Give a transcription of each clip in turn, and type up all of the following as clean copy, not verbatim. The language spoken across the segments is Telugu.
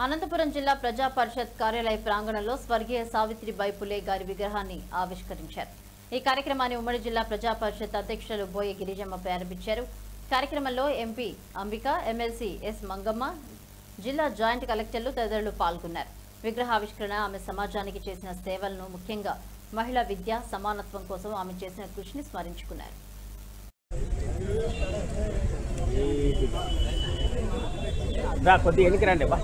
అనంతపురం జిల్లా ప్రజా పరిషత్ కార్యాలయ ప్రాంగణంలో స్వర్గీయ సావిత్రిబాయి పులే గారి విగ్రహాన్ని ఆవిష్కరించారు। ఈ కార్యక్రమాన్ని ఉమ్మడి జిల్లా ప్రజా పరిషత్ అధ్యక్షులు బోయ గిరిజమ్మ ప్రారంభించారు। కార్యక్రమంలో MP Ambika, MLC S Mangamma, జిల్లా జాయింట్ కలెక్టర్లు తదితరులు పాల్గొన్నారు। విగ్రహావిష్కరణ ఆమె సమాజానికి చేసిన సేవలను, ముఖ్యంగా మహిళా విద్య సమానత్వం కోసం ఆమె చేసిన కృషిని స్మరించుకున్నారు। కొద్దిగా ఎన్నిక రండి బా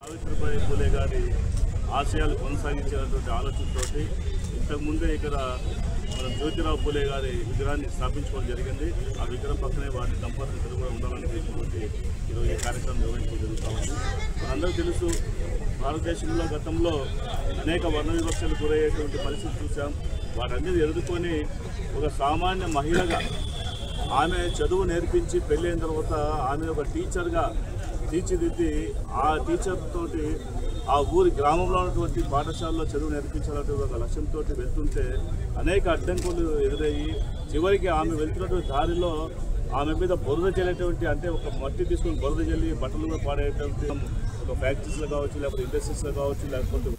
సావిత్రిబాయి పూలే గారి ఆశయాలు కొనసాగించేటువంటి ఆలోచనతో ఇంతకుముందే ఇక్కడ మనం జ్యోతిరావు పూలే గారి విగ్రహాన్ని స్థాపించుకోవడం జరిగింది। ఆ విగ్రహం పక్కనే వారి దంపతులు కూడా ఉండాలని చెప్పి ఈరోజు ఈ కార్యక్రమం నిర్వహించడం జరుగుతూ ఉంది। మనందరూ తెలుసు, భారతదేశంలో గతంలో అనేక వర్ణ వివక్షలు గురయ్యేటువంటి పరిస్థితి చూసాం। వాటన్నిటిని ఎదుర్కొని ఒక సామాన్య మహిళగా ఆమె చదువు నేర్పించి పెళ్ళైన తర్వాత ఆమె ఒక టీచర్గా తీర్చిదిద్ది ఆ టీచర్ తోటి ఆ ఊరి గ్రామంలో ఉన్నటువంటి పాఠశాలలో చదువు నేర్పించాలంటే ఒక లక్ష్యంతో వెళ్తుంటే అనేక అడ్డంకులు ఎదురయ్యి చివరికి ఆమె వెళ్తున్నటువంటి దారిలో ఆమె మీద బురద చల్లేటువంటి, అంటే ఒక మట్టి తీసుకొని బురద చల్లి బట్టలు కూడా పాడేటువంటి ఒక ఫ్యాక్టరీస్లో కావచ్చు, లేకపోతే ఇండస్ట్రీస్లో కావచ్చు, లేకపోతే